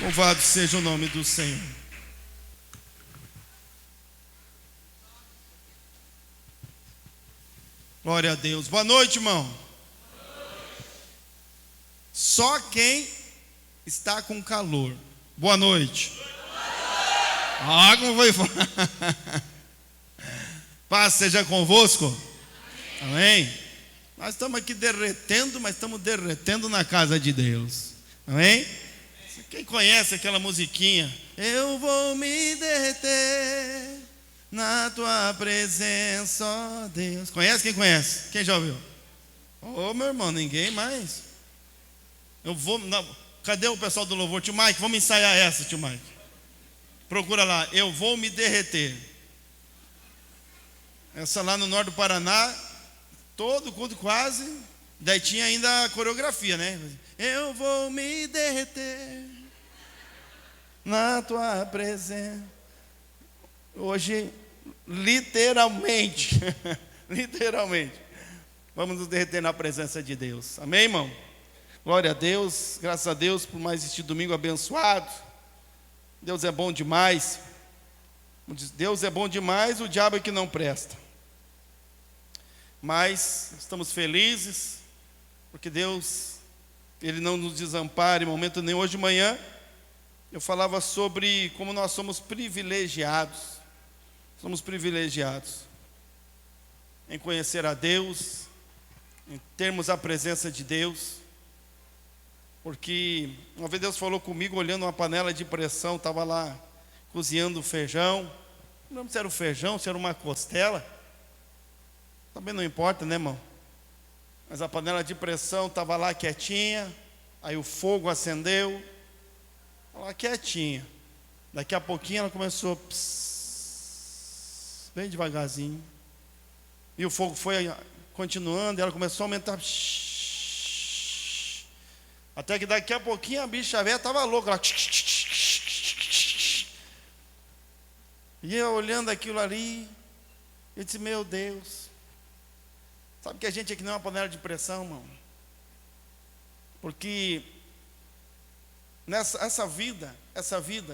Louvado seja o nome do Senhor. Glória a Deus. Boa noite, irmão. Só quem está com calor. Boa noite. Ah, como foi? Paz seja convosco. Amém. Nós estamos aqui derretendo, mas estamos derretendo na casa de Deus. Amém. Quem conhece aquela musiquinha? Eu vou me derreter na tua presença, ó Deus. Conhece? Quem conhece? Quem já ouviu? Ô, meu irmão, ninguém mais. Eu vou. Não, cadê o pessoal do louvor? Tio Mike, vamos ensaiar essa, tio Mike. Procura lá. Eu vou me derreter. Essa lá no norte do Paraná, todo culto quase. Daí tinha ainda a coreografia, né? Eu vou me derreter na tua presença. Hoje, literalmente, literalmente, vamos nos derreter na presença de Deus. Amém, irmão? Glória a Deus, graças a Deus por mais este domingo abençoado. Deus é bom demais. Deus é bom demais, o diabo é que não presta. Mas estamos felizes, porque Deus, Ele não nos desampara em momento nenhum. Hoje de manhã, eu falava sobre como nós somos privilegiados. Somos privilegiados em conhecer a Deus, em termos a presença de Deus. Porque uma vez Deus falou comigo, olhando uma panela de pressão, estava lá cozinhando feijão. Não lembro se era o feijão, se era uma costela. Também não importa, né, irmão? Mas a panela de pressão estava lá quietinha. Aí o fogo acendeu. Lá quietinha. Daqui a pouquinho ela começou pss, bem devagarzinho. E o fogo foi continuando. E ela começou a aumentar. Pss, até que daqui a pouquinho a bicha velha estava louca. Ela, e eu olhando aquilo ali, eu disse, meu Deus. Sabe que a gente aqui não é uma panela de pressão, irmão? Porque essa vida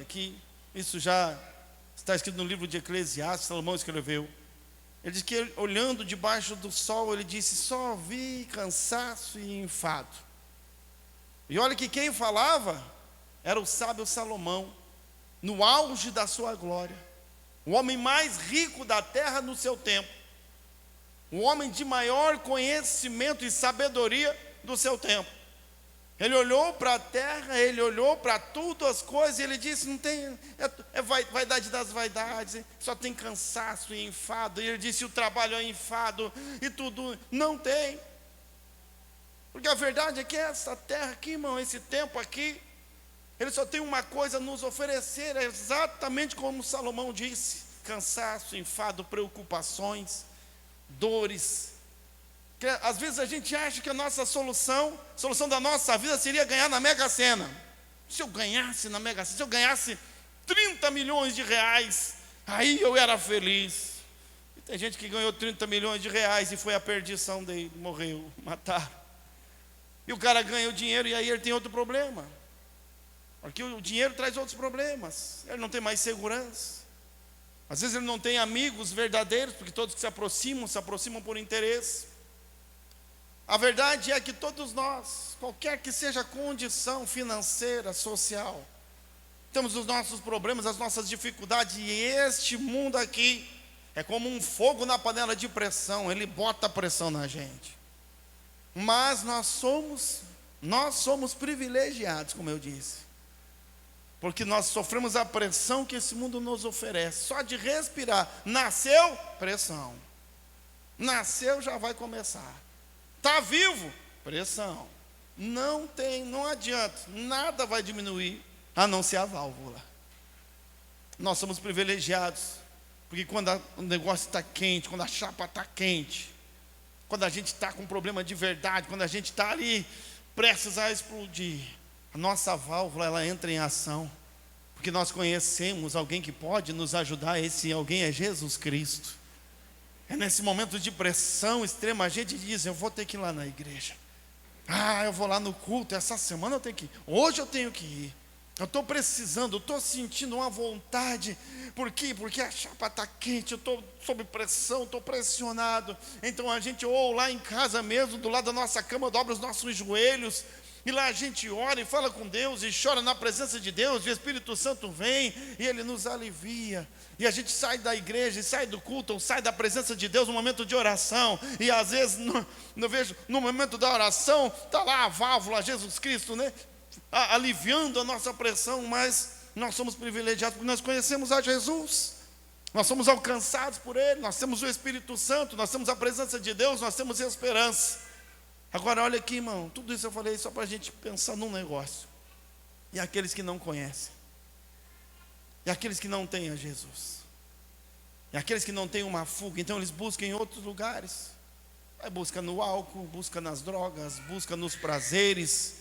aqui, isso já está escrito no livro de Eclesiastes, Salomão escreveu. Ele diz que olhando debaixo do sol, ele disse, só vi cansaço e enfado. E olha que quem falava era o sábio Salomão, no auge da sua glória. O homem mais rico da terra no seu tempo. O homem de maior conhecimento e sabedoria do seu tempo. Ele olhou para a terra, ele olhou para tudo as coisas, e ele disse, não tem, vaidade das vaidades, só tem cansaço e enfado. E ele disse, o trabalho é enfado, e tudo, não tem. Porque a verdade é que essa terra aqui, irmão, esse tempo aqui, ele só tem uma coisa a nos oferecer, é exatamente como Salomão disse, cansaço, enfado, preocupações, dores. Que às vezes a gente acha que a nossa solução da nossa vida seria ganhar na Mega Sena. Se eu ganhasse na Mega Sena, se eu ganhasse 30 milhões de reais, aí eu era feliz. E tem gente que ganhou 30 milhões de reais e foi a perdição dele, morreu, mataram. E o cara ganha o dinheiro e aí ele tem outro problema. Porque o dinheiro traz outros problemas. Ele não tem mais segurança. Às vezes ele não tem amigos verdadeiros, porque todos que se aproximam por interesse. A verdade é que todos nós, qualquer que seja a condição financeira, social, temos os nossos problemas, as nossas dificuldades, e este mundo aqui é como um fogo na panela de pressão, ele bota pressão na gente. Mas nós somos privilegiados, como eu disse, porque nós sofremos a pressão que esse mundo nos oferece. Só de respirar, nasceu, pressão. Nasceu, já vai começar. Está vivo? Pressão. Não adianta, nada vai diminuir, a não ser a válvula. Nós somos privilegiados, porque quando o negócio está quente, quando a chapa está quente, quando a gente está com um problema de verdade, quando a gente está ali prestes a explodir, a nossa válvula, ela entra em ação, porque nós conhecemos alguém que pode nos ajudar. Esse alguém é Jesus Cristo. É nesse momento de pressão extrema, a gente diz, eu vou ter que ir lá na igreja. Eu vou lá no culto, essa semana eu tenho que ir, hoje eu tenho que ir. Eu estou precisando, eu estou sentindo uma vontade. Por quê? Porque a chapa está quente, eu estou sob pressão, estou pressionado. Então a gente, ou lá em casa mesmo, do lado da nossa cama, dobra os nossos joelhos, e lá a gente ora e fala com Deus, e chora na presença de Deus, e o Espírito Santo vem, e Ele nos alivia. E a gente sai da igreja, e sai do culto, ou sai da presença de Deus no momento de oração, e às vezes, no momento da oração, está lá a válvula, Jesus Cristo, né? Aliviando a nossa pressão, mas nós somos privilegiados porque nós conhecemos a Jesus, nós somos alcançados por Ele, nós temos o Espírito Santo, nós temos a presença de Deus, nós temos esperança. Agora olha aqui, irmão, tudo isso eu falei só para a gente pensar num negócio. E aqueles que não conhecem, e aqueles que não têm a Jesus, e aqueles que não têm uma fuga, então eles buscam em outros lugares. Aí busca no álcool, busca nas drogas, busca nos prazeres.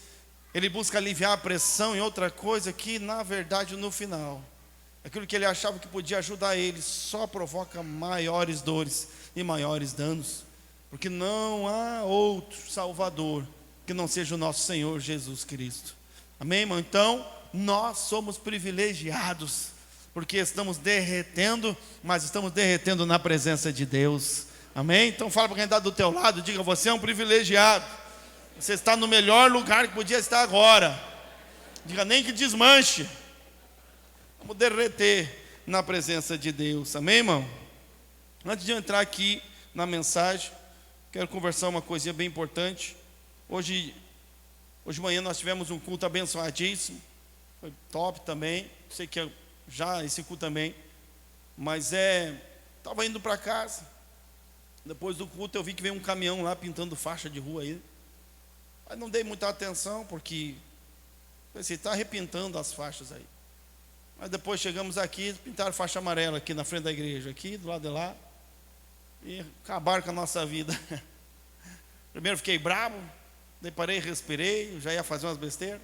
Ele busca aliviar a pressão em outra coisa que, na verdade, no final, aquilo que ele achava que podia ajudar ele, só provoca maiores dores e maiores danos. Porque não há outro Salvador que não seja o nosso Senhor Jesus Cristo. Amém, irmão? Então, nós somos privilegiados, porque estamos derretendo, mas estamos derretendo na presença de Deus. Amém? Então fala para quem está do teu lado, diga, você é um privilegiado. Você está no melhor lugar que podia estar agora. Diga, nem que desmanche. Vamos derreter na presença de Deus. Amém, irmão? Antes de eu entrar aqui na mensagem, quero conversar uma coisinha bem importante. Hoje de manhã nós tivemos um culto abençoadíssimo. Foi top também. Sei que já esse culto também. Mas estava indo para casa. Depois do culto eu vi que veio um caminhão lá pintando faixa de rua aí. Mas não dei muita atenção, porque pensei, está repintando as faixas aí. Mas depois chegamos aqui, pintaram faixa amarela aqui na frente da igreja, aqui do lado de lá, e acabaram com a nossa vida. Primeiro fiquei bravo, daí parei, respirei, já ia fazer umas besteiras,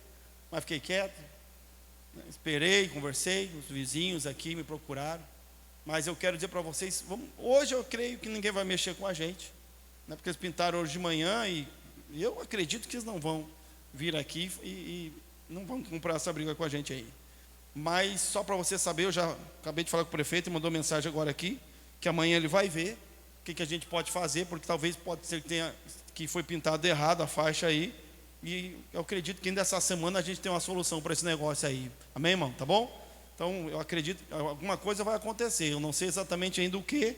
mas fiquei quieto, esperei, conversei, os vizinhos aqui me procuraram. Mas eu quero dizer para vocês, hoje eu creio que ninguém vai mexer com a gente, né, porque eles pintaram hoje de manhã e eu acredito que eles não vão vir aqui e não vão comprar essa briga com a gente aí. Mas só para você saber, eu já acabei de falar com o prefeito e mandou mensagem agora aqui, que amanhã ele vai ver o que a gente pode fazer, porque talvez pode ser que foi pintado errado a faixa aí, e eu acredito que ainda essa semana a gente tem uma solução para esse negócio aí. Amém, irmão? Tá bom? Então eu acredito que alguma coisa vai acontecer, eu não sei exatamente ainda o que,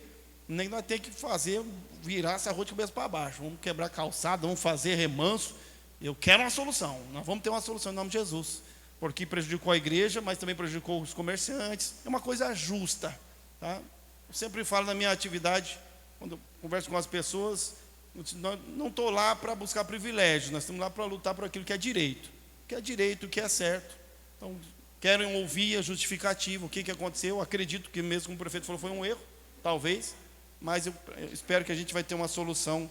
nem nós temos que fazer, virar essa rua de cabeça para baixo, vamos quebrar calçada, vamos fazer remanso. Eu quero uma solução, nós vamos ter uma solução em nome de Jesus, porque prejudicou a igreja, mas também prejudicou os comerciantes, é uma coisa justa, tá? Eu sempre falo na minha atividade, quando eu converso com as pessoas, não estou lá para buscar privilégio, nós estamos lá para lutar por aquilo que é direito, o que é certo. Então, querem ouvir a justificativa, o que aconteceu. Eu acredito que mesmo como o prefeito falou, foi um erro, talvez, mas eu espero que a gente vai ter uma solução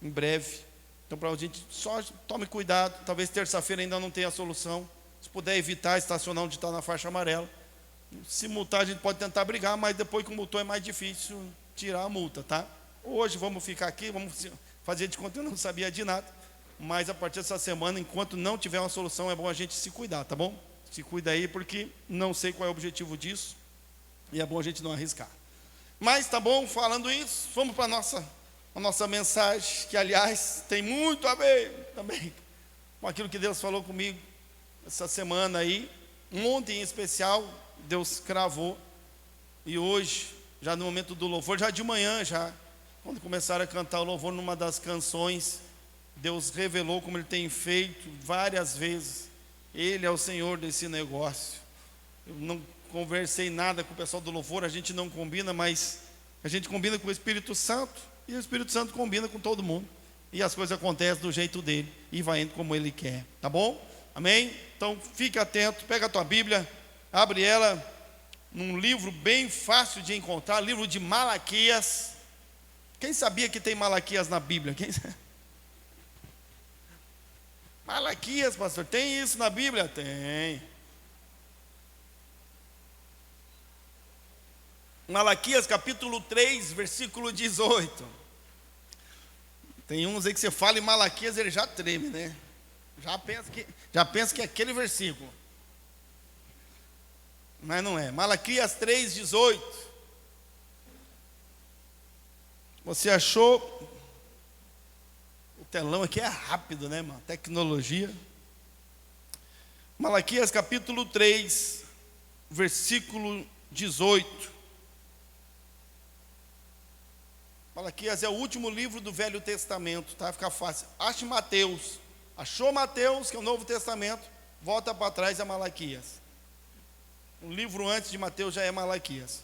em breve. Então, para a gente, só tome cuidado, talvez terça-feira ainda não tenha a solução. Se puder evitar estacionar onde está na faixa amarela. Se multar, a gente pode tentar brigar, mas depois que multou é mais difícil tirar a multa, tá? Hoje vamos ficar aqui, vamos fazer de conta que eu não sabia de nada, mas a partir dessa semana, enquanto não tiver uma solução, é bom a gente se cuidar, tá bom? Se cuida aí, porque não sei qual é o objetivo disso, e é bom a gente não arriscar. Mas tá bom, falando isso, vamos para a nossa mensagem, que aliás tem muito a ver também com aquilo que Deus falou comigo essa semana aí. Ontem em especial, Deus cravou, e hoje, já no momento do louvor, já de manhã, quando começaram a cantar o louvor numa das canções, Deus revelou como Ele tem feito várias vezes. Ele é o Senhor desse negócio. Eu não conversei nada com o pessoal do louvor, a gente não combina, mas a gente combina com o Espírito Santo, e o Espírito Santo combina com todo mundo, e as coisas acontecem do jeito dele, e vai indo como ele quer, tá bom? Amém? Então fique atento, pega a tua Bíblia, abre ela num livro bem fácil de encontrar, livro de Malaquias. Quem sabia que tem Malaquias na Bíblia? Malaquias, pastor, tem isso na Bíblia? Tem. Malaquias capítulo 3, versículo 18. Tem uns aí que você fala em Malaquias, ele já treme, né? Já pensa que é aquele versículo. Mas não é. Malaquias 3:18. Você achou? O telão aqui é rápido, né, irmão? Tecnologia. Malaquias capítulo 3, versículo 18. Malaquias é o último livro do Velho Testamento, tá? Fica fácil. Ache Mateus. Achou Mateus, que é o Novo Testamento, volta para trás a Malaquias. Um livro antes de Mateus já é Malaquias.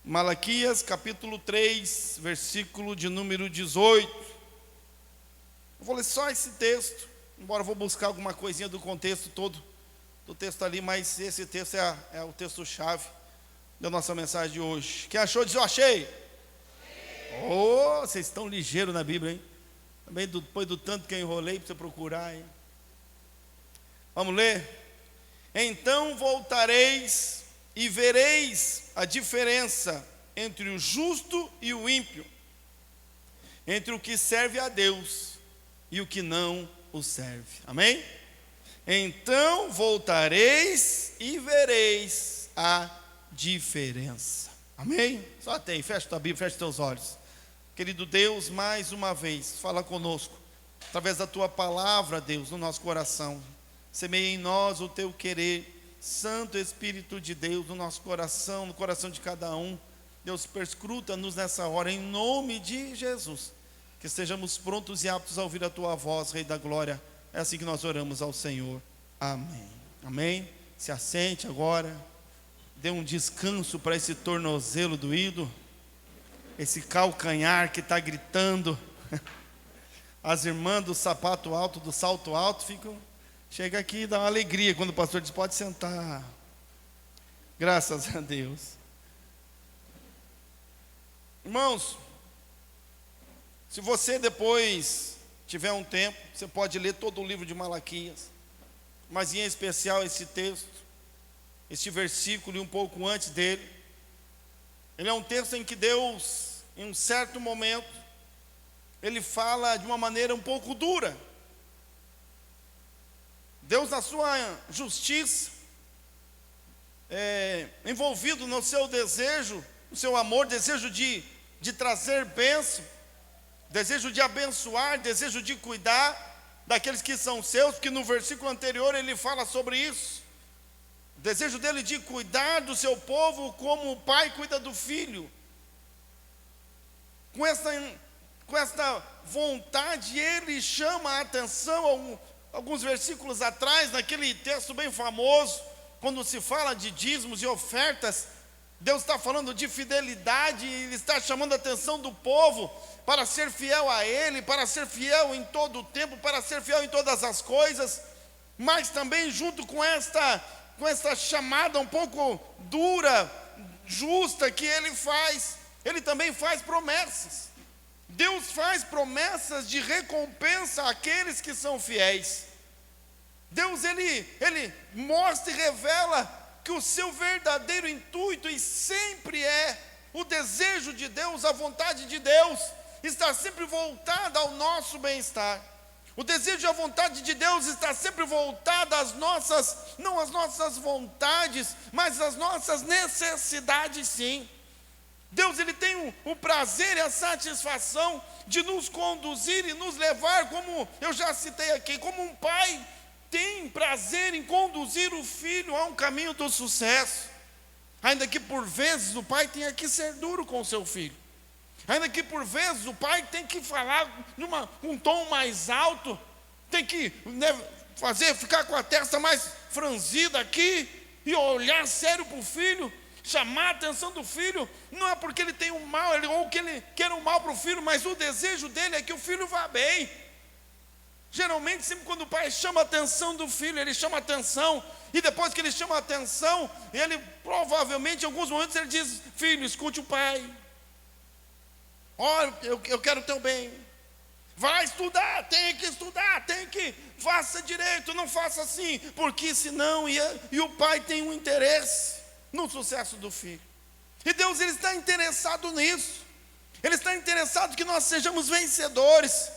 Malaquias capítulo 3, versículo de número 18. Eu vou ler só esse texto, embora eu vou buscar alguma coisinha do contexto todo do texto ali, mas esse texto é o texto-chave da nossa mensagem de hoje. Quem achou, diz: eu achei. Oh, vocês estão ligeiros na Bíblia, hein? Também depois do tanto que eu enrolei para você procurar, hein? Vamos ler? Então voltareis e vereis a diferença entre o justo e o ímpio, entre o que serve a Deus e o que não o serve. Amém? Então voltareis e vereis a diferença. Amém? Só tem, fecha tua Bíblia, fecha teus olhos. Querido Deus, mais uma vez, fala conosco, através da tua palavra, Deus, no nosso coração. Semeia em nós o teu querer, Santo Espírito de Deus, no nosso coração, no coração de cada um. Deus, perscruta-nos nessa hora, em nome de Jesus. Que estejamos prontos e aptos a ouvir a tua voz, Rei da Glória. É assim que nós oramos ao Senhor. Amém. Amém. Se assente agora. Dê um descanso para esse tornozelo doído, esse calcanhar que está gritando. As irmãs do sapato alto, do salto alto, chega aqui e dá uma alegria quando o pastor diz: pode sentar. Graças a Deus. Irmãos, se você depois tiver um tempo, você pode ler todo o livro de Malaquias, mas em especial esse texto, este versículo e um pouco antes dele. Ele é um texto em que Deus, em um certo momento, ele fala de uma maneira um pouco dura. Deus, na sua justiça, envolvido no seu desejo, no seu amor, desejo de trazer bênção, desejo de abençoar, desejo de cuidar daqueles que são seus, porque no versículo anterior ele fala sobre isso. O desejo dele de cuidar do seu povo como o pai cuida do filho. Com esta vontade, ele chama a atenção, alguns versículos atrás, naquele texto bem famoso, quando se fala de dízimos e ofertas, Deus está falando de fidelidade, ele está chamando a atenção do povo para ser fiel a ele, para ser fiel em todo o tempo, para ser fiel em todas as coisas, mas também junto com esta chamada um pouco dura, justa que ele também faz promessas. Deus faz promessas de recompensa àqueles que são fiéis. Deus, ele mostra e revela que o seu verdadeiro intuito, e sempre o desejo de Deus, a vontade de Deus, está sempre voltada ao nosso bem-estar. O desejo e a vontade de Deus está sempre voltada às nossas, não às nossas vontades, mas às nossas necessidades, sim. Deus, ele tem o prazer e a satisfação de nos conduzir e nos levar, como eu já citei aqui, como um pai tem prazer em conduzir o filho a um caminho do sucesso, ainda que por vezes o pai tenha que ser duro com o seu filho, ainda que por vezes o pai tem que falar um tom mais alto, tem que ficar com a testa mais franzida aqui e olhar sério para o filho, chamar a atenção do filho. Não é porque ele tem um mal, ou que ele quer um mal para o filho, mas o desejo dele é que o filho vá bem. Geralmente, sempre quando o pai chama a atenção do filho, ele chama a atenção, e depois que ele chama a atenção, ele provavelmente, em alguns momentos, ele diz: filho, escute o pai, olha, eu quero o teu bem, vai estudar, faça direito, não faça assim, porque senão, e o pai tem um interesse no sucesso do filho, e Deus, ele está interessado nisso, ele está interessado que nós sejamos vencedores,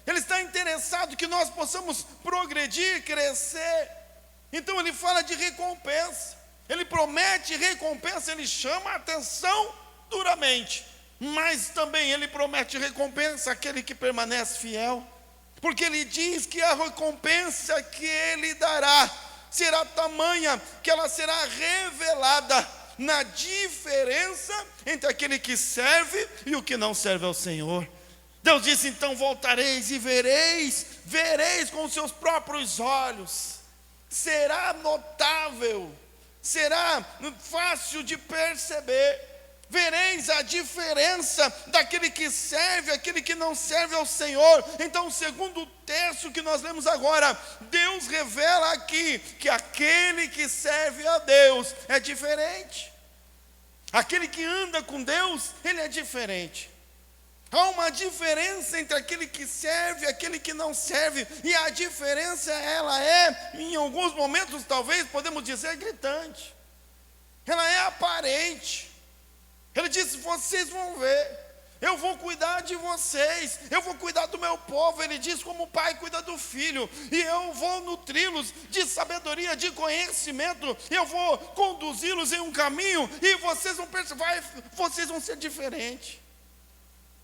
ele está interessado que nós possamos progredir, crescer. Então ele fala de recompensa. ele promete recompensa, ele chama a atenção duramente, mas também ele promete recompensa àquele que permanece fiel, porque ele diz que a recompensa que ele dará será tamanha que ela será revelada na diferença entre aquele que serve e o que não serve ao Senhor. Deus disse: então voltareis e vereis com os seus próprios olhos. Será notável, será fácil de perceber. Vereis a diferença daquele que serve, aquele que não serve ao Senhor. Então, o segundo texto que nós lemos agora, Deus revela aqui que aquele que serve a Deus é diferente. Aquele que anda com Deus, ele é diferente. Há uma diferença entre aquele que serve e aquele que não serve. E a diferença, ela é, em alguns momentos, talvez, podemos dizer, gritante. Ela é aparente. Ele disse: vocês vão ver, eu vou cuidar de vocês, eu vou cuidar do meu povo. Ele diz: como o pai cuida do filho, e eu vou nutri-los de sabedoria, de conhecimento, eu vou conduzi-los em um caminho, e vocês vão perceber, vocês vão ser diferentes.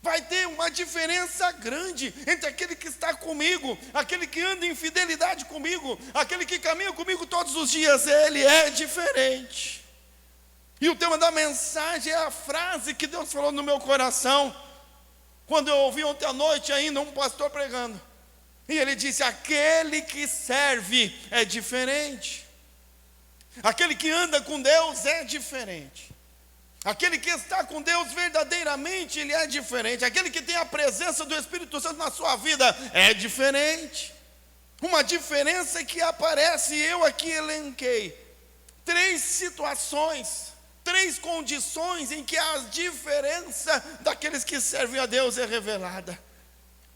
Vai ter uma diferença grande entre aquele que está comigo, aquele que anda em fidelidade comigo, aquele que caminha comigo todos os dias. Ele é diferente. E o tema da mensagem é a frase que Deus falou no meu coração, quando eu ouvi ontem à noite ainda um pastor pregando. E ele disse: aquele que serve é diferente. Aquele que anda com Deus é diferente. Aquele que está com Deus verdadeiramente, ele é diferente. Aquele que tem a presença do Espírito Santo na sua vida é diferente. Uma diferença que aparece, eu aqui elenquei 3 situações, 3 condições em que a diferença daqueles que servem a Deus é revelada.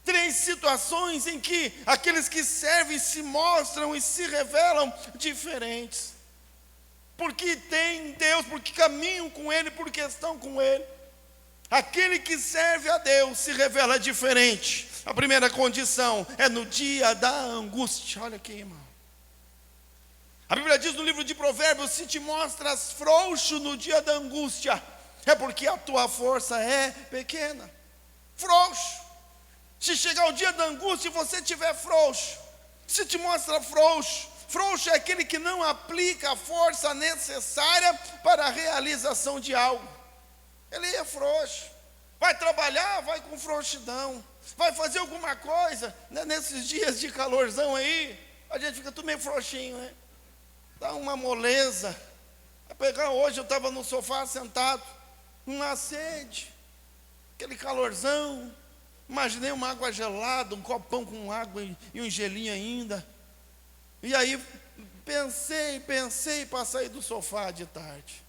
3 situações em que aqueles que servem se mostram e se revelam diferentes. Porque tem Deus, porque caminham com Ele, porque estão com Ele. Aquele que serve a Deus se revela diferente. A primeira condição é no dia da angústia. Olha aqui, irmão. A Bíblia diz no livro de Provérbios: se te mostras frouxo no dia da angústia, é porque a tua força é pequena. Frouxo. Se chegar o dia da angústia e você estiver frouxo, se te mostra frouxo, frouxo é aquele que não aplica a força necessária para a realização de algo. Ele é frouxo. Vai trabalhar, vai com frouxidão. Vai fazer alguma coisa, né? Nesses dias de calorzão aí, a gente fica tudo meio frouxinho, né? Dá uma moleza. Vai pegar, hoje eu estava no sofá sentado, uma sede, aquele calorzão. Imaginei uma água gelada, um copão com água e um gelinho ainda. E aí pensei para sair do sofá de tarde.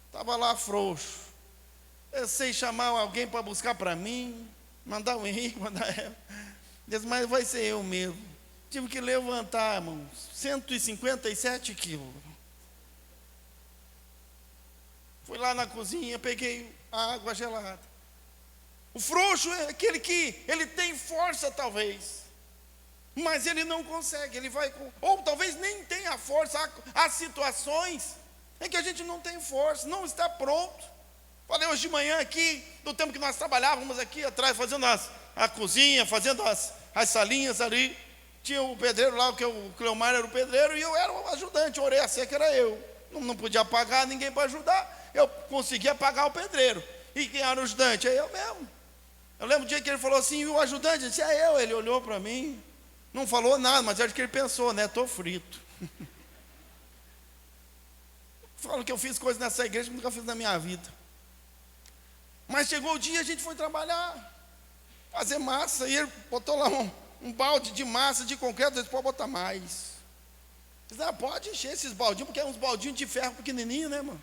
Estava lá frouxo. Pensei em chamar alguém para buscar para mim, mandar o Henrique, mandar ela. Disse: mas vai ser eu mesmo. Tive que levantar, irmãos, 157 quilos. Fui lá na cozinha, peguei a água gelada. O frouxo é aquele que ele tem força talvez, mas ele não consegue, ele vai com, ou talvez nem tenha força. Há situações em que a gente não tem força, não está pronto. Falei hoje de manhã aqui, do tempo que nós trabalhávamos aqui atrás, fazendo a cozinha, fazendo as salinhas ali. Tinha o pedreiro lá, que o Cleomar era o pedreiro, e eu era o ajudante, a orelha seca era eu. Não podia pagar ninguém para ajudar, eu conseguia pagar o pedreiro. E quem era o ajudante? É eu mesmo. Eu lembro o dia que ele falou assim: e o ajudante? Eu disse: é eu. Ele olhou para mim, não falou nada, mas acho que ele pensou, né? Estou frito. Falo que eu fiz coisas nessa igreja que nunca fiz na minha vida. Mas chegou o dia, a gente foi trabalhar, fazer massa, e ele botou lá um balde de massa, de concreto. Ele pode botar mais. Disse: pode encher esses baldinhos, porque é uns baldinhos de ferro pequenininho, né, mano?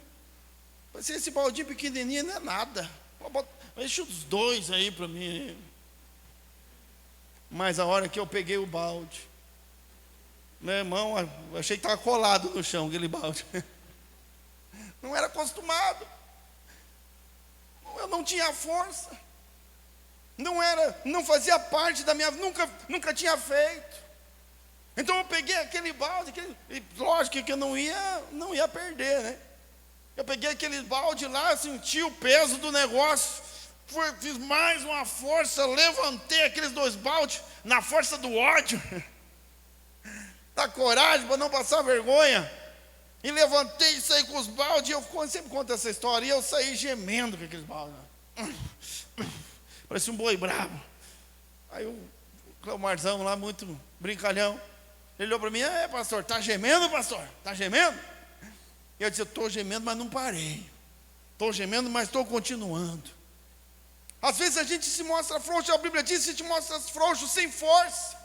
Esse baldinho pequenininho não é nada. Enche os 2 aí para mim. Mas a hora que eu peguei o balde, meu irmão, eu achei que estava colado no chão aquele balde. Não era acostumado. Eu não tinha força. Não fazia parte da minha vida, nunca tinha feito. Então eu peguei aquele balde, e lógico que eu não ia perder, né? Eu peguei aquele balde lá, senti o peso do negócio, fiz mais uma força, levantei aqueles 2 baldes, na força do ódio, da coragem para não passar vergonha, e levantei e saí com os baldes, e eu sempre conto essa história, e eu saí gemendo com aqueles baldes, parecia um boi bravo. Aí o Cleomarzão lá, muito brincalhão, ele olhou para mim: pastor, está gemendo, pastor? Está gemendo? E eu disse: estou gemendo, mas não parei. Estou gemendo, mas estou continuando. Às vezes a gente se mostra frouxo, a Bíblia diz que se mostra frouxo sem força.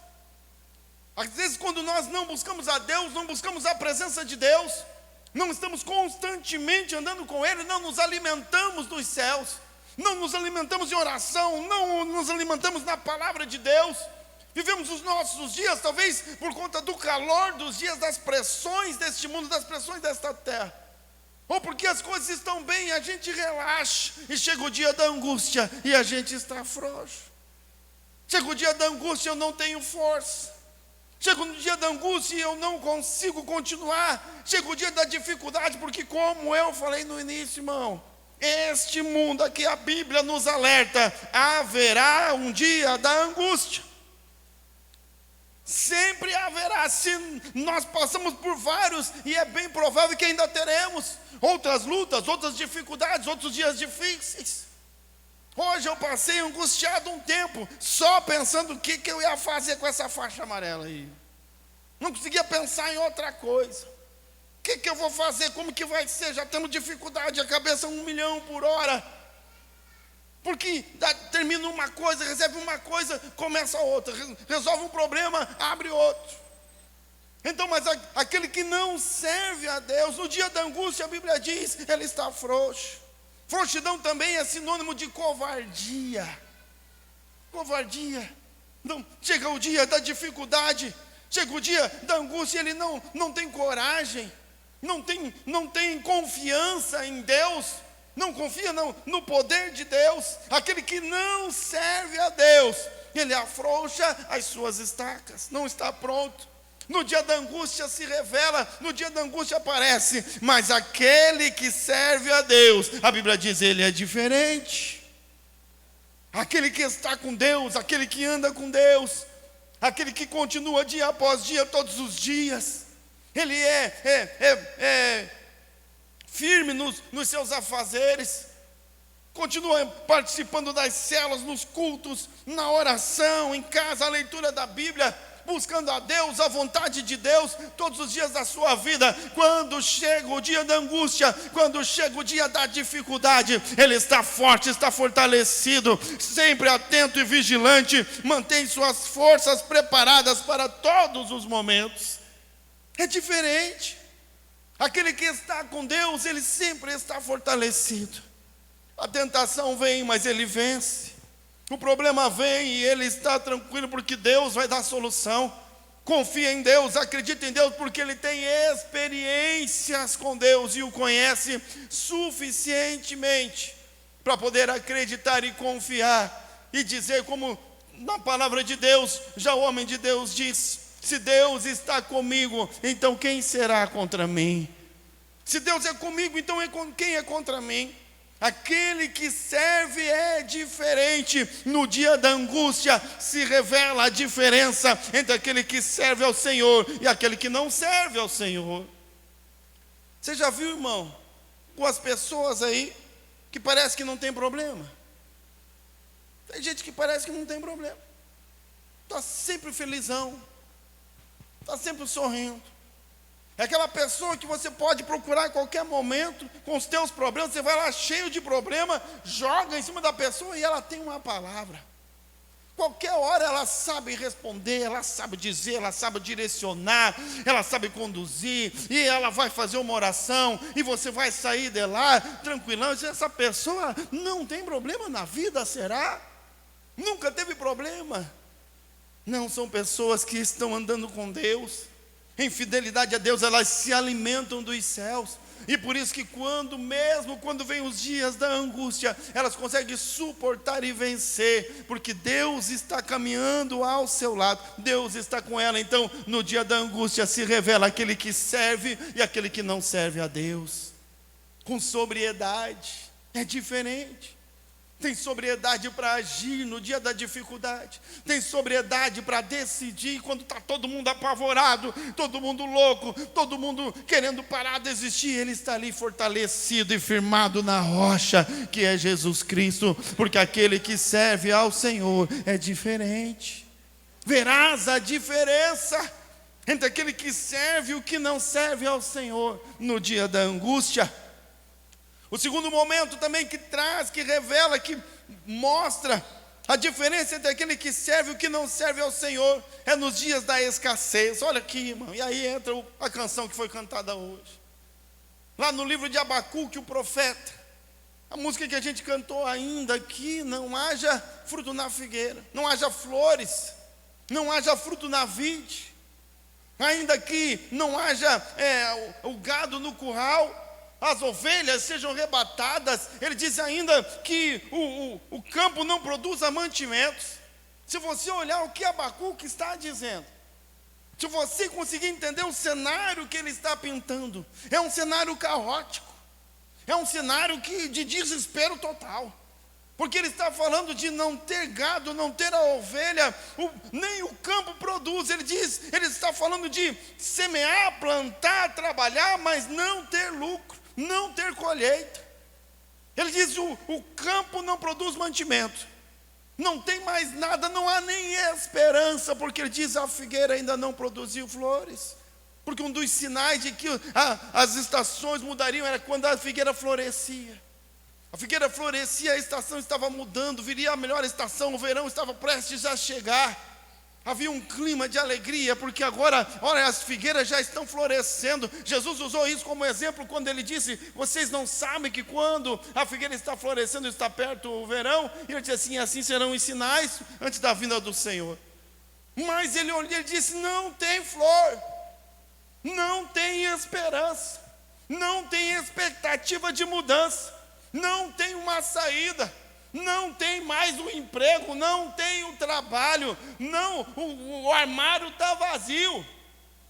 Às vezes quando nós não buscamos a Deus, não buscamos a presença de Deus, não estamos constantemente andando com Ele, não nos alimentamos dos céus, não nos alimentamos em oração, não nos alimentamos na palavra de Deus, vivemos os nossos dias, talvez por conta do calor dos dias, das pressões deste mundo, das pressões desta terra, ou porque as coisas estão bem, a gente relaxa, e chega o dia da angústia, e a gente está frouxo. Chega o dia da angústia, eu não tenho força. Chega o dia da angústia e eu não consigo continuar. Chega o dia da dificuldade, porque como eu falei no início, irmão, este mundo aqui, a Bíblia nos alerta, haverá um dia da angústia. Sempre haverá. Se nós passamos por vários, e é bem provável que ainda teremos outras lutas, outras dificuldades, outros dias difíceis. Hoje eu passei angustiado um tempo, só pensando o que eu ia fazer com essa faixa amarela aí. Não conseguia pensar em outra coisa. O que eu vou fazer? Como que vai ser? Já temos dificuldade, a cabeça 1 milhão por hora. Porque termina uma coisa, recebe uma coisa, começa outra. Resolve um problema, abre outro. Então, mas aquele que não serve a Deus, no dia da angústia, a Bíblia diz, ele está frouxo. Frouxidão também é sinônimo de covardia. Covardia. Não, chega o dia da dificuldade, chega o dia da angústia, ele não tem coragem, não tem confiança em Deus, não confia no poder de Deus. Aquele que não serve a Deus, ele afrouxa as suas estacas, não está pronto. No dia da angústia se revela, no dia da angústia aparece, mas aquele que serve a Deus, a Bíblia diz, ele é diferente. Aquele que está com Deus, aquele que anda com Deus, aquele que continua dia após dia, todos os dias, ele é firme nos seus afazeres, continua participando das células, nos cultos, na oração, em casa, a leitura da Bíblia, buscando a Deus, a vontade de Deus, todos os dias da sua vida. Quando chega o dia da angústia, quando chega o dia da dificuldade, ele está forte, está fortalecido, sempre atento e vigilante, mantém suas forças preparadas para todos os momentos. É diferente. Aquele que está com Deus, ele sempre está fortalecido. A tentação vem, mas ele vence. O problema vem e ele está tranquilo, porque Deus vai dar solução. Confia em Deus, acredita em Deus, porque ele tem experiências com Deus e o conhece suficientemente para poder acreditar e confiar e dizer, como na palavra de Deus, já o homem de Deus diz: se Deus está comigo, então quem será contra mim? Se Deus é comigo, então quem é contra mim? Aquele que serve é diferente. No dia da angústia se revela a diferença entre aquele que serve ao Senhor e aquele que não serve ao Senhor. Você já viu, irmão, com as pessoas aí que parece que não tem problema? Tem gente que parece que não tem problema, está sempre felizão, está sempre sorrindo. É aquela pessoa que você pode procurar em qualquer momento, com os teus problemas, você vai lá cheio de problema, joga em cima da pessoa e ela tem uma palavra. Qualquer hora ela sabe responder, ela sabe dizer, ela sabe direcionar, ela sabe conduzir, e ela vai fazer uma oração, e você vai sair de lá tranquilão. E essa pessoa não tem problema na vida, será? Nunca teve problema? Não, são pessoas que estão andando com Deus. Em fidelidade a Deus, elas se alimentam dos céus, E por isso que mesmo quando vem os dias da angústia, elas conseguem suportar e vencer, porque Deus está caminhando ao seu lado, Deus está com ela. Então, no dia da angústia se revela aquele que serve e aquele que não serve a Deus. Com sobriedade, é diferente. Tem sobriedade para agir no dia da dificuldade. Tem sobriedade para decidir quando está todo mundo apavorado, todo mundo louco, todo mundo querendo parar de existir. Ele está ali fortalecido e firmado na rocha, que é Jesus Cristo. Porque aquele que serve ao Senhor é diferente. Verás a diferença entre aquele que serve e o que não serve ao Senhor no dia da angústia. O segundo momento também que traz, que revela, que mostra a diferença entre aquele que serve e o que não serve ao Senhor, é nos dias da escassez. Olha aqui, irmão, e aí entra a canção que foi cantada hoje. Lá no livro de Abacuque, o profeta, a música que a gente cantou ainda aqui: não haja fruto na figueira, não haja flores, não haja fruto na vide, ainda que não haja o gado no curral, as ovelhas sejam arrebatadas. Ele diz ainda que o campo não produza mantimentos. Se você olhar o que Abacuque está dizendo, se você conseguir entender o cenário que ele está pintando, é um cenário caótico, é um cenário de desespero total, porque ele está falando de não ter gado, não ter a ovelha, nem o campo produz. Ele está falando de semear, plantar, trabalhar, mas não ter lucro, não ter colheita. Ele diz: o campo não produz mantimento, não tem mais nada, não há nem esperança, porque ele diz: a figueira ainda não produziu flores. Porque um dos sinais de que as estações mudariam era quando a figueira florescia. A figueira florescia, a estação estava mudando, viria a melhor estação, o verão estava prestes a chegar. Havia um clima de alegria, porque agora, olha, as figueiras já estão florescendo. Jesus usou isso como exemplo quando ele disse: vocês não sabem que quando a figueira está florescendo, está perto o verão? E ele disse assim serão os sinais antes da vinda do Senhor. Mas ele disse: não tem flor, não tem esperança, não tem expectativa de mudança, não tem uma saída, não tem mais um emprego, não tem um trabalho, não, o armário está vazio,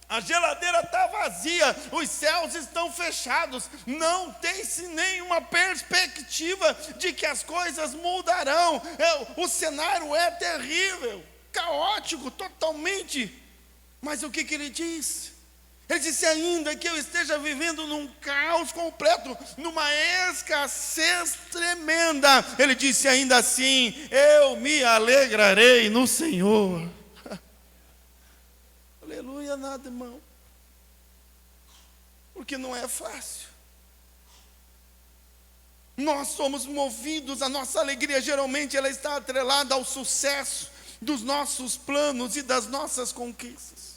a geladeira está vazia, os céus estão fechados, não tem-se nenhuma perspectiva de que as coisas mudarão. O cenário é terrível, caótico, totalmente. Mas o que ele diz? Ele disse: ainda que eu esteja vivendo num caos completo, numa escassez tremenda, ele disse: ainda assim, eu me alegrarei no Senhor. Aleluia, nada, irmão. Porque não é fácil. Nós somos movidos, a nossa alegria geralmente ela está atrelada ao sucesso dos nossos planos e das nossas conquistas.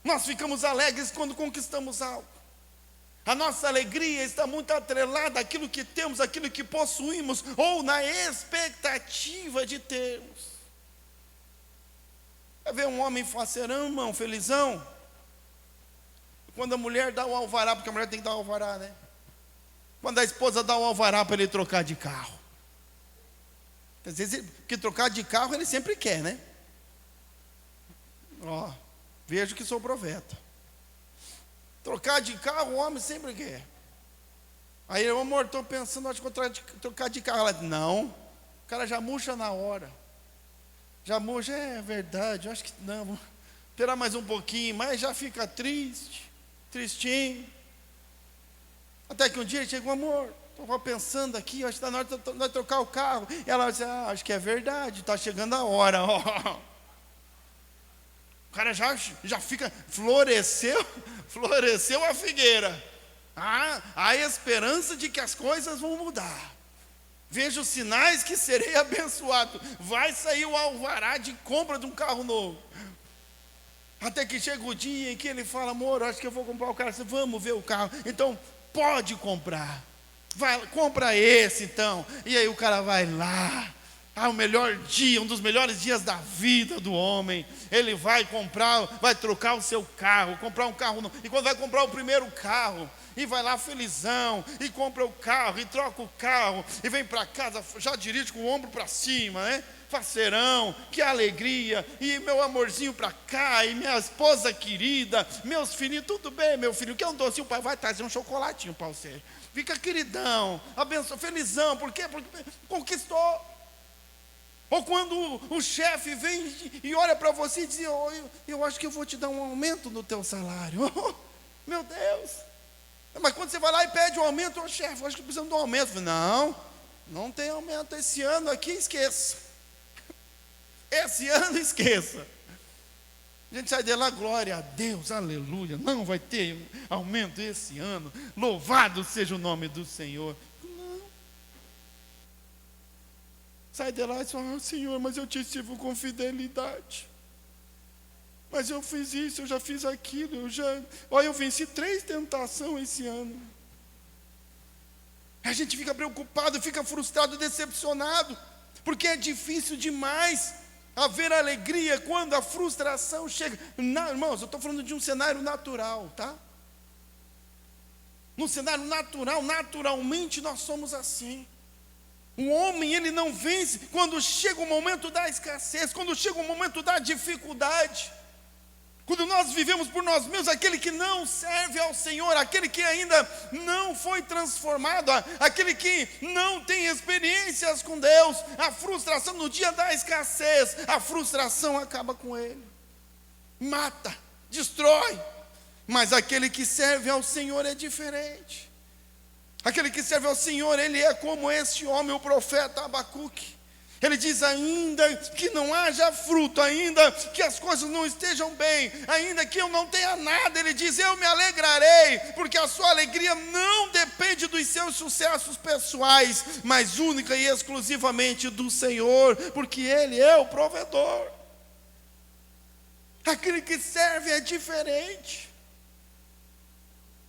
Nós ficamos alegres quando conquistamos algo. A nossa alegria está muito atrelada àquilo que temos, àquilo que possuímos, ou na expectativa de termos. Vai ver um homem faceirão, irmão, felizão, quando a mulher dá o alvará, porque a mulher tem que dar o alvará, né? Quando a esposa dá o alvará para ele trocar de carro. Às vezes, porque trocar de carro ele sempre quer, né? Vejo que sou profeta. Trocar de carro o homem sempre quer. Aí eu, amor, estou pensando, acho que vou trocar de carro. Ela diz: não, o cara já murcha na hora. Já murcha, é verdade, eu acho que não, vou esperar mais um pouquinho, mas já fica triste, tristinho. Até que um dia ele chegou: amor, estou pensando aqui, acho que está na hora de nós trocar o carro. E ela disse: acho que é verdade, está chegando a hora. O cara já fica, floresceu a figueira. Há esperança de que as coisas vão mudar. Vejo os sinais que serei abençoado. Vai sair o alvará de compra de um carro novo. Até que chega o dia em que ele fala: amor, acho que eu vou comprar o carro. Vamos ver o carro. Então, pode comprar. Compra esse então. E aí o cara vai lá, o melhor dia, um dos melhores dias da vida do homem. Ele vai trocar o seu carro, comprar um carro novo. E quando vai comprar o primeiro carro, e vai lá felizão, e compra o carro, e troca o carro, e vem para casa, já dirige com o ombro para cima, né? Faceirão, que alegria, e meu amorzinho para cá, e minha esposa querida, meus filhinhos, tudo bem, meu filho, quer um docinho? O pai vai trazer um chocolatinho para você. Fica queridão, abençoa, felizão, por quê? Porque conquistou. Ou quando o chefe vem e olha para você e diz: eu acho que eu vou te dar um aumento no teu salário. Meu Deus. Mas quando você vai lá e pede um aumento, chefe, eu acho que precisamos de um aumento. Não tem aumento esse ano aqui, esqueça. Esse ano esqueça. A gente sai de lá, glória a Deus, aleluia. Não vai ter aumento esse ano. Louvado seja o nome do Senhor. Sai de lá e fala: Senhor, mas eu te sirvo com fidelidade. Mas eu fiz isso, eu já fiz aquilo, eu venci 3 tentações esse ano. A gente fica preocupado, fica frustrado, decepcionado, porque é difícil demais haver alegria quando a frustração chega. Não, irmãos, eu estou falando de um cenário natural, tá? No cenário natural, naturalmente nós somos assim. O homem, ele não vence quando chega o momento da escassez, quando chega o momento da dificuldade. Quando nós vivemos por nós mesmos, aquele que não serve ao Senhor, aquele que ainda não foi transformado, aquele que não tem experiências com Deus, a frustração no dia da escassez, a frustração acaba com ele, mata, destrói. Mas aquele que serve ao Senhor é diferente. Aquele que serve ao Senhor, ele é como este homem, o profeta Abacuque. Ele diz: ainda que não haja fruto, ainda que as coisas não estejam bem, ainda que eu não tenha nada, ele diz: eu me alegrarei, porque a sua alegria não depende dos seus sucessos pessoais, mas única e exclusivamente do Senhor, porque Ele é o provedor. Aquele que serve é diferente.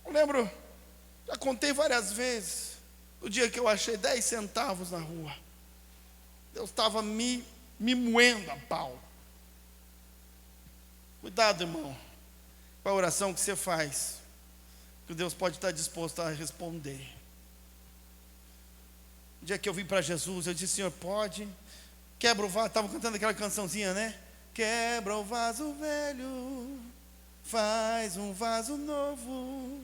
Eu lembro, já contei várias vezes, o dia que eu achei 10 centavos na rua. Deus estava me moendo a pau. Cuidado, irmão, com a oração que você faz, que Deus pode estar disposto a responder. O dia que eu vim para Jesus, eu disse: Senhor, pode, quebra o vaso, estava cantando aquela cançãozinha, né? Quebra o vaso velho, faz um vaso novo,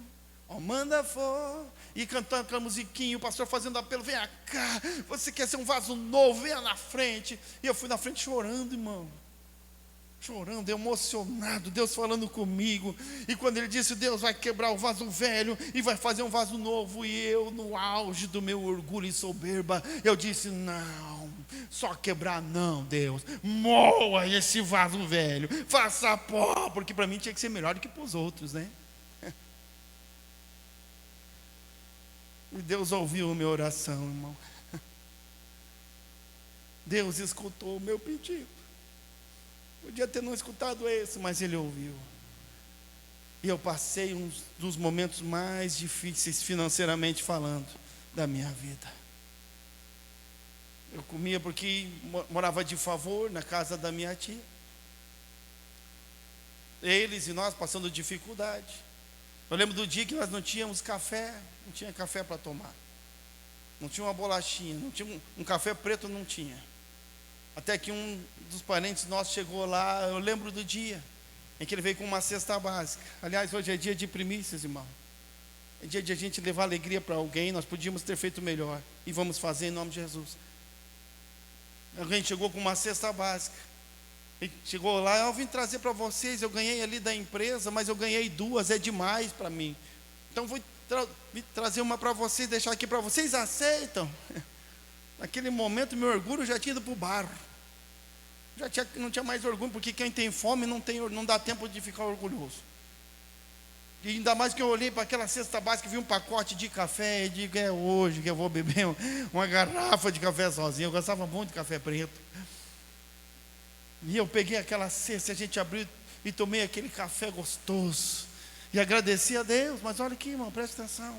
manda for. E cantando aquela musiquinha, o pastor fazendo apelo: venha cá, você quer ser um vaso novo, venha na frente. E eu fui na frente chorando, irmão, chorando, emocionado, Deus falando comigo. E quando ele disse: Deus vai quebrar o vaso velho e vai fazer um vaso novo, e eu, no auge do meu orgulho e soberba, eu disse: não, só quebrar não, Deus, moa esse vaso velho, faça pó, porque para mim tinha que ser melhor do que para os outros, né? E Deus ouviu a minha oração, irmão. Deus escutou o meu pedido. Podia ter não escutado esse, mas Ele ouviu. E eu passei um dos momentos mais difíceis, financeiramente falando, da minha vida. Eu comia porque morava de favor na casa da minha tia. Eles e nós passando dificuldade. Eu lembro do dia que nós não tínhamos café, não tinha café para tomar. Não tinha uma bolachinha, não tinha um café preto, não tinha. Até que um dos parentes nossos chegou lá, eu lembro do dia em que ele veio com uma cesta básica. Aliás, hoje é dia de primícias, irmão. É dia de a gente levar alegria para alguém. Nós podíamos ter feito melhor, e vamos fazer em nome de Jesus. Alguém chegou com uma cesta básica. E chegou lá: eu vim trazer para vocês, eu ganhei ali da empresa, mas eu ganhei 2, é demais para mim. Então vou trazer uma para vocês, deixar aqui para vocês, aceitam? Naquele momento meu orgulho já tinha ido para o barro. Não tinha mais orgulho, porque quem tem fome não dá tempo de ficar orgulhoso. E ainda mais que eu olhei para aquela cesta básica e vi um pacote de café, e digo: é hoje que eu vou beber uma garrafa de café sozinho. Eu gostava muito de café preto. E eu peguei aquela cesta, a gente abriu e tomei aquele café gostoso. E agradeci a Deus. Mas olha aqui, irmão, presta atenção.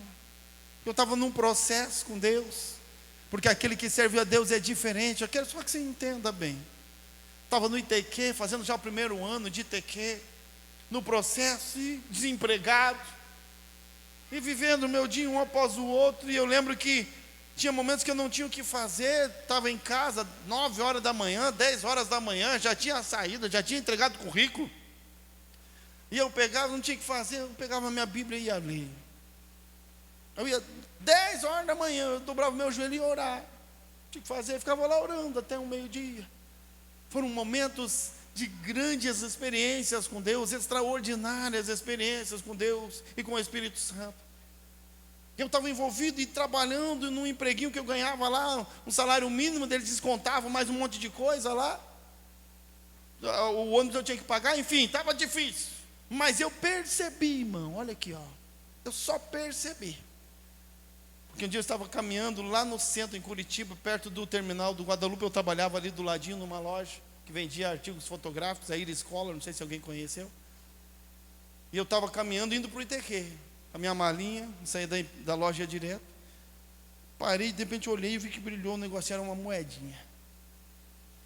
Eu estava num processo com Deus. porque aquele que serve a Deus é diferente. Eu quero só que você entenda bem. Estava no ITQ, fazendo já o primeiro ano de ITQ, no processo, e desempregado, e vivendo o meu dia um após o outro. E eu lembro que tinha momentos que eu não tinha o que fazer, estava em casa 9 horas da manhã, 10 horas da manhã, já tinha saído, já tinha entregado currículo, e eu pegava, não tinha o que fazer, eu pegava a minha Bíblia e ia ler. Eu ia 10 horas da manhã, eu dobrava meu joelho e ia orar. Tinha que fazer, eu ficava lá orando até o meio-dia. Foram momentos de grandes experiências com Deus, extraordinárias experiências com Deus e com o Espírito Santo. Eu estava envolvido e trabalhando num empreguinho que eu ganhava lá, um salário mínimo, eles descontavam mais um monte de coisa lá. O ônibus eu tinha que pagar, enfim, estava difícil. Mas eu percebi, irmão, olha aqui, ó. Eu só percebi. Porque um dia eu estava caminhando lá no centro, em Curitiba, perto do terminal do Guadalupe. Eu trabalhava ali do ladinho numa loja que vendia artigos fotográficos, a Iris Color, não sei se alguém conheceu. E eu estava caminhando, indo para o ITQ. A minha malinha, saí da loja direto. Parei, de repente olhei e vi que brilhou, o negócio era uma moedinha.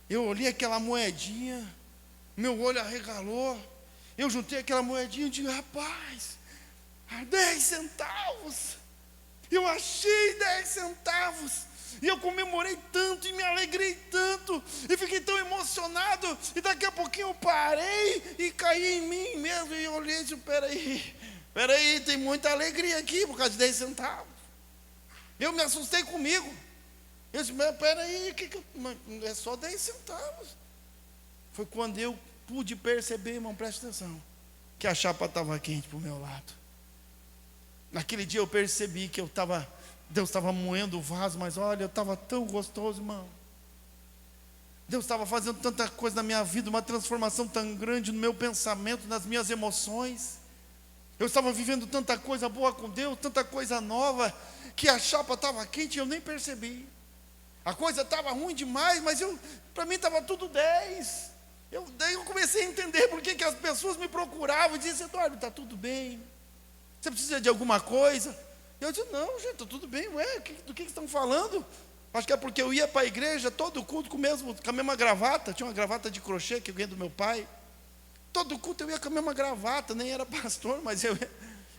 Eu olhei aquela moedinha, meu olho arregalou. Eu juntei aquela moedinha e disse: rapaz, 10 centavos. Eu achei 10 centavos. E eu comemorei tanto e me alegrei tanto. E fiquei tão emocionado. E daqui a pouquinho eu parei e caí em mim mesmo. E eu olhei e disse: peraí, tem muita alegria aqui por causa de 10 centavos. Eu me assustei comigo. Eu disse: mas peraí, é só 10 centavos. Foi quando eu pude perceber, irmão, presta atenção, que a chapa estava quente para o meu lado. Naquele dia eu percebi que Deus estava moendo o vaso, mas olha, eu estava tão gostoso, irmão. Deus estava fazendo tanta coisa na minha vida, uma transformação tão grande no meu pensamento, nas minhas emoções. Eu estava vivendo tanta coisa boa com Deus, tanta coisa nova, que a chapa estava quente e eu nem percebi. A coisa estava ruim demais, mas para mim estava tudo 10. Daí eu comecei a entender por que as pessoas me procuravam e diziam: Eduardo, está tudo bem? Você precisa de alguma coisa? Eu disse: não, gente, está tudo bem. Ué, do que estão falando? Acho que é porque eu ia para a igreja todo culto com a mesma gravata. Tinha uma gravata de crochê que eu ganhei do meu pai. Todo culto eu ia com a mesma gravata, nem era pastor, mas eu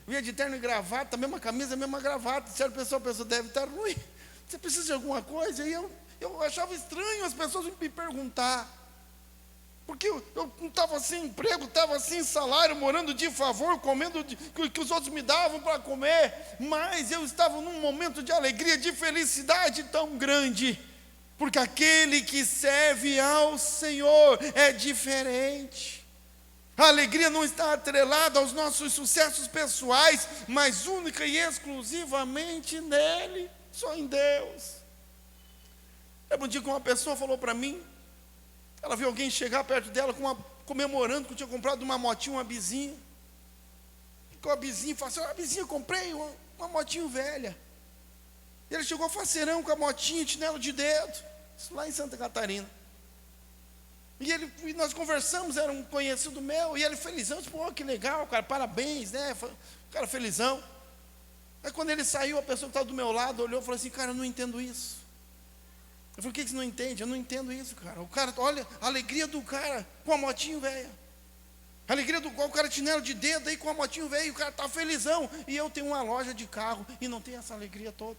ia de terno e gravata, a mesma camisa, a mesma gravata. Certo, a pessoa deve estar ruim. Você precisa de alguma coisa? E eu achava estranho as pessoas me perguntar. Porque eu não estava sem emprego, estava sem salário, morando de favor, comendo o que os outros me davam para comer. Mas eu estava num momento de alegria, de felicidade tão grande. Porque aquele que serve ao Senhor é diferente. A alegria não está atrelada aos nossos sucessos pessoais, mas única e exclusivamente nele, só em Deus. Lembra um dia que uma pessoa falou para mim, ela viu alguém chegar perto dela comemorando que tinha comprado uma motinha, uma bizinha. Ficou a bizinha e falou assim: bizinha, eu comprei uma motinha velha. E ele chegou faceirão com a motinha, chinelo de dedo, isso lá em Santa Catarina. E nós conversamos, era um conhecido meu, e ele felizão, disse: pô, que legal, cara, parabéns, né? O cara felizão. Aí quando ele saiu, a pessoa que estava do meu lado olhou e falou assim: cara, eu não entendo isso. Eu falei: o que você não entende? Eu não entendo isso, cara. O cara, olha, a alegria do cara com a motinho velha. A alegria do qual o cara chinelo de dedo aí com a motinho velha, e o cara está felizão. E eu tenho uma loja de carro e não tenho essa alegria toda.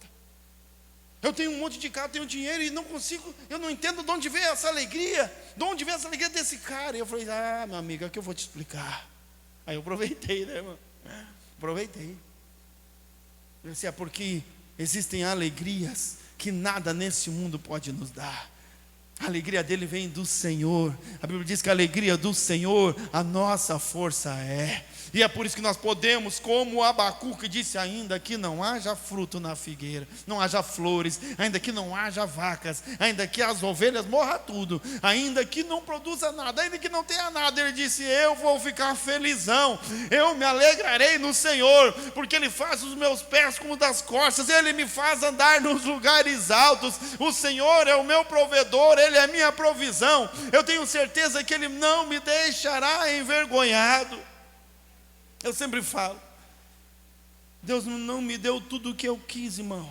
Eu tenho um monte de carro, tenho dinheiro e não consigo, eu não entendo de onde vem essa alegria. De onde vem essa alegria desse cara? E eu falei: meu amigo, é que eu vou te explicar. Aí eu aproveitei, né, irmão? Aproveitei. Eu disse: é porque existem alegrias que nada nesse mundo pode nos dar. A alegria dele vem do Senhor. A Bíblia diz que a alegria do Senhor, a nossa força é. E é por isso que nós podemos, como Abacuque disse: ainda que não haja fruto na figueira, não haja flores, ainda que não haja vacas, ainda que as ovelhas morram tudo, ainda que não produza nada, ainda que não tenha nada, ele disse: eu vou ficar felizão, eu me alegrarei no Senhor, porque Ele faz os meus pés como das corças, Ele me faz andar nos lugares altos. O Senhor é o meu provedor, Ele é a minha provisão. Eu tenho certeza que Ele não me deixará envergonhado. Eu sempre falo: Deus não me deu tudo o que eu quis, irmão,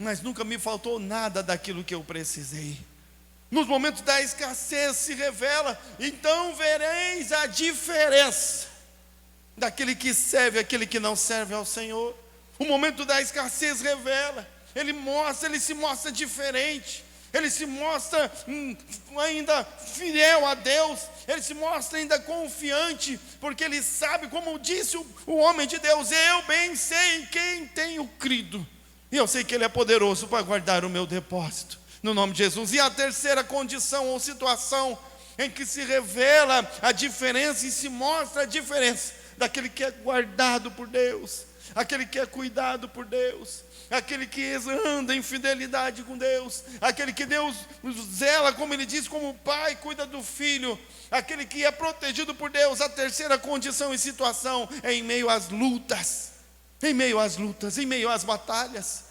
mas nunca me faltou nada daquilo que eu precisei. Nos momentos da escassez se revela, então vereis a diferença daquele que serve e aquele que não serve ao Senhor. O momento da escassez revela, ele se mostra diferente, ele se mostra ainda fiel a Deus, ele se mostra ainda confiante, porque ele sabe, como disse o homem de Deus: eu bem sei em quem tenho crido, e eu sei que ele é poderoso para guardar o meu depósito, no nome de Jesus. E a terceira condição ou situação em que se revela a diferença e se mostra a diferença daquele que é guardado por Deus, aquele que é cuidado por Deus, aquele que anda em fidelidade com Deus, aquele que Deus zela, como ele diz, como o pai cuida do filho, aquele que é protegido por Deus. A terceira condição e situação é em meio às lutas, em meio às batalhas.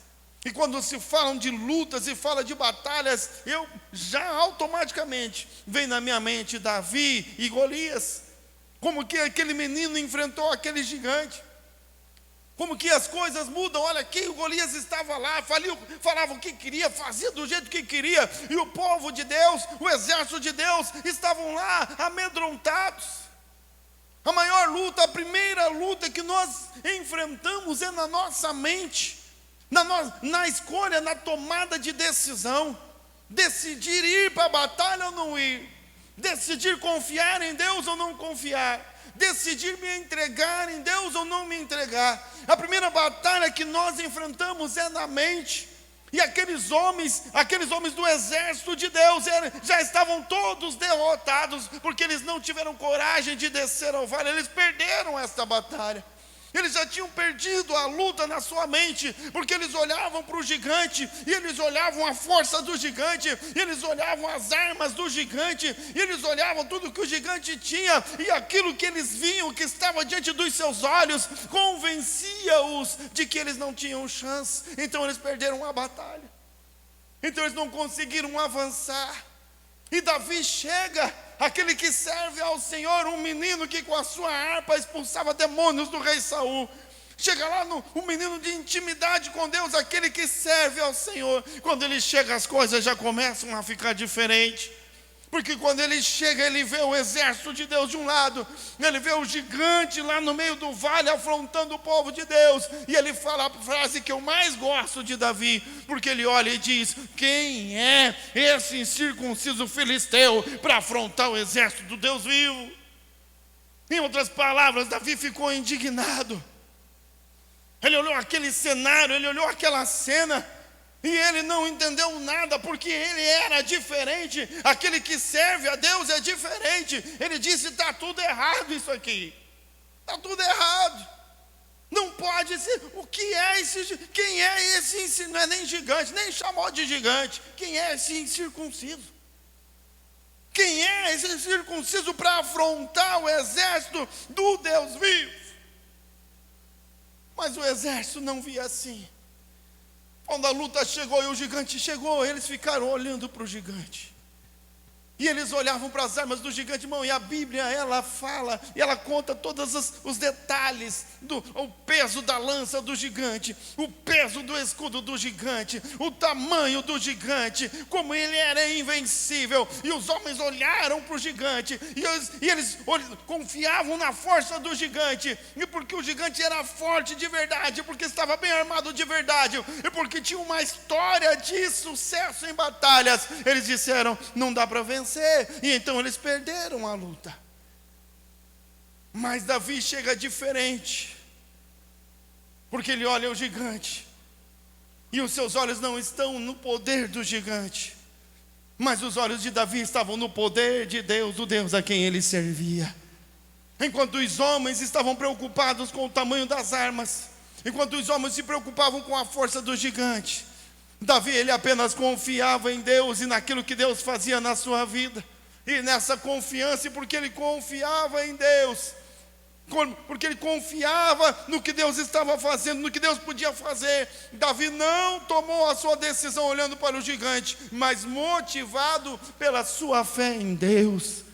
E quando se falam de lutas e fala de batalhas, eu já automaticamente vem na minha mente Davi e Golias, como que aquele menino enfrentou aquele gigante, como que as coisas mudam. Olha aqui, o Golias estava lá, falava o que queria, fazia do jeito que queria, e o povo de Deus, o exército de Deus, estavam lá amedrontados. A maior luta, a primeira luta que nós enfrentamos é na nossa mente, na escolha, na tomada de decisão, decidir ir para a batalha ou não ir, decidir confiar em Deus ou não confiar, decidir me entregar em Deus ou não me entregar. A primeira batalha que nós enfrentamos é na mente. E aqueles homens do exército de Deus já estavam todos derrotados, porque eles não tiveram coragem de descer ao vale, eles perderam esta batalha. Eles já tinham perdido a luta na sua mente, porque eles olhavam para o gigante, e eles olhavam a força do gigante, e eles olhavam as armas do gigante, e eles olhavam tudo que o gigante tinha, e aquilo que eles viam, que estava diante dos seus olhos, convencia-os de que eles não tinham chance. Então eles perderam a batalha, então eles não conseguiram avançar. E Davi chega, aquele que serve ao Senhor, um menino que com a sua harpa expulsava demônios do rei Saul. Chega lá um menino de intimidade com Deus, aquele que serve ao Senhor. Quando ele chega, as coisas já começam a ficar diferentes. Porque quando ele chega, ele vê o exército de Deus de um lado, ele vê o gigante lá no meio do vale afrontando o povo de Deus, e ele fala a frase que eu mais gosto de Davi, porque ele olha e diz: quem é esse incircunciso filisteu para afrontar o exército do Deus vivo? Em outras palavras, Davi ficou indignado. Ele olhou aquele cenário, ele olhou aquela cena, e ele não entendeu nada, porque ele era diferente. Aquele que serve a Deus é diferente. Ele disse: está tudo errado isso aqui, está tudo errado, não pode ser. O que é esse? Quem é esse? Não é nem gigante, nem chamou de gigante. Quem é esse incircunciso? Quem é esse incircunciso para afrontar o exército do Deus vivo? Mas o exército não via assim. Quando a luta chegou e o gigante chegou, eles ficaram olhando para o gigante. E eles olhavam para as armas do gigante, irmão, e a Bíblia, ela fala, e ela conta todos os detalhes, o peso da lança do gigante, o peso do escudo do gigante, o tamanho do gigante, como ele era invencível. E os homens olharam para o gigante, e eles confiavam na força do gigante, e porque o gigante era forte de verdade, porque estava bem armado de verdade, e porque tinha uma história de sucesso em batalhas, eles disseram: não dá para vencer. E então eles perderam a luta. Mas Davi chega diferente, porque ele olha o gigante, e os seus olhos não estão no poder do gigante, mas os olhos de Davi estavam no poder de Deus, do Deus a quem ele servia. Enquanto os homens estavam preocupados com o tamanho das armas, enquanto os homens se preocupavam com a força do gigante, Davi, ele apenas confiava em Deus e naquilo que Deus fazia na sua vida. E nessa confiança, e porque ele confiava em Deus, porque ele confiava no que Deus estava fazendo, no que Deus podia fazer, Davi não tomou a sua decisão olhando para o gigante, mas motivado pela sua fé em Deus.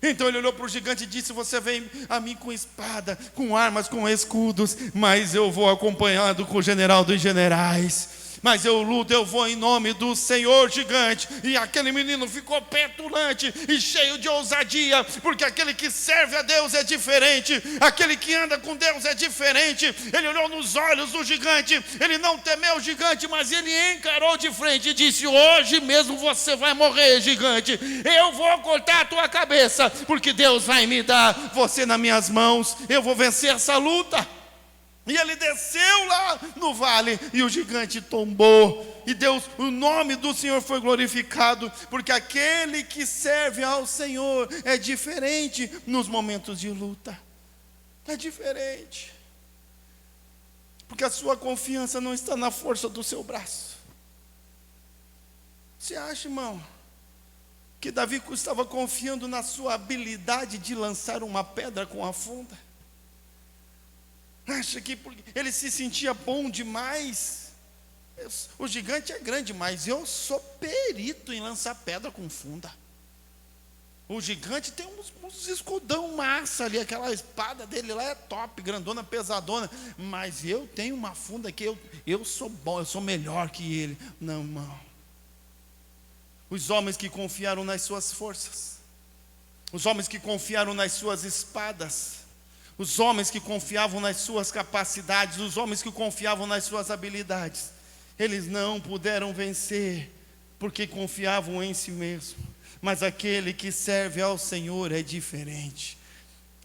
Então ele olhou para o gigante e disse: você vem a mim com espada, com armas, com escudos, mas eu vou acompanhado com o general dos generais. mas eu luto, eu vou em nome do Senhor gigante. E aquele menino ficou petulante e cheio de ousadia, porque aquele que serve a Deus é diferente, aquele que anda com Deus é diferente. Ele olhou nos olhos do gigante, ele não temeu o gigante, mas ele encarou de frente e disse: hoje mesmo você vai morrer, gigante, eu vou cortar a tua cabeça, porque Deus vai me dar você nas minhas mãos, eu vou vencer essa luta. E ele desceu lá no vale, e o gigante tombou, e Deus, o nome do Senhor foi glorificado, porque aquele que serve ao Senhor é diferente nos momentos de luta, é diferente, porque a sua confiança não está na força do seu braço. Você acha, irmão, que Davi estava confiando na sua habilidade de lançar uma pedra com a funda? Acha que ele se sentia bom demais? O gigante é grande, mas eu sou perito em lançar pedra com funda. O gigante tem uns escudão massa ali, aquela espada dele lá é top, grandona, pesadona, mas eu tenho uma funda que eu sou bom, eu sou melhor que ele. Não, irmão. Os homens que confiaram nas suas forças, os homens que confiaram nas suas espadas, os homens que confiavam nas suas capacidades, os homens que confiavam nas suas habilidades, eles não puderam vencer, porque confiavam em si mesmo. Mas aquele que serve ao Senhor é diferente.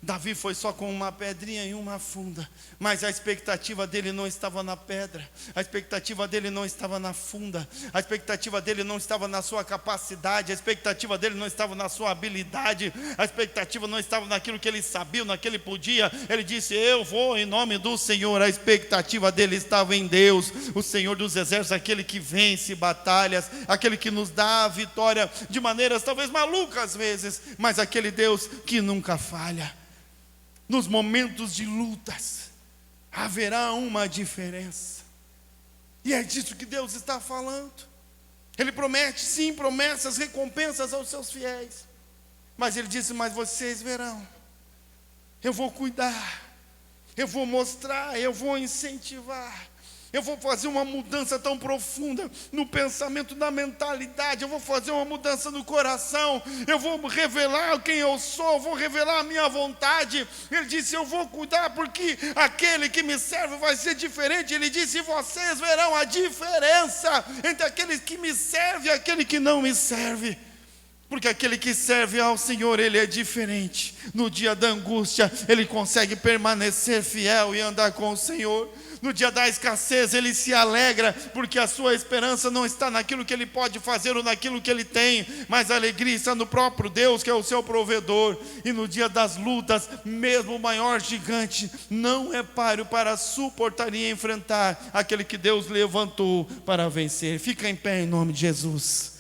Davi foi só com uma pedrinha e uma funda, mas a expectativa dele não estava na pedra, a expectativa dele não estava na funda, a expectativa dele não estava na sua capacidade, a expectativa dele não estava na sua habilidade, a expectativa não estava naquilo que ele sabia, naquilo que ele podia. Ele disse: eu vou em nome do Senhor. A expectativa dele estava em Deus, o Senhor dos exércitos, aquele que vence batalhas, aquele que nos dá a vitória de maneiras talvez malucas às vezes, mas aquele Deus que nunca falha. Nos momentos de lutas, haverá uma diferença, e é disso que Deus está falando. Ele promete, sim, promessas, recompensas aos seus fiéis, mas Ele disse: mas vocês verão, eu vou cuidar, eu vou mostrar, eu vou incentivar, eu vou fazer uma mudança tão profunda no pensamento, na mentalidade, eu vou fazer uma mudança no coração, eu vou revelar quem eu sou, eu vou revelar a minha vontade. Ele disse: eu vou cuidar, porque aquele que me serve vai ser diferente. Ele disse: vocês verão a diferença entre aquele que me serve e aquele que não me serve. Porque aquele que serve ao Senhor, ele é diferente. No dia da angústia, ele consegue permanecer fiel e andar com o Senhor. No dia da escassez, ele se alegra, porque a sua esperança não está naquilo que ele pode fazer ou naquilo que ele tem, mas a alegria está no próprio Deus, que é o seu provedor. E no dia das lutas, mesmo o maior gigante não é páreo para suportar e enfrentar aquele que Deus levantou para vencer. Fica em pé em nome de Jesus.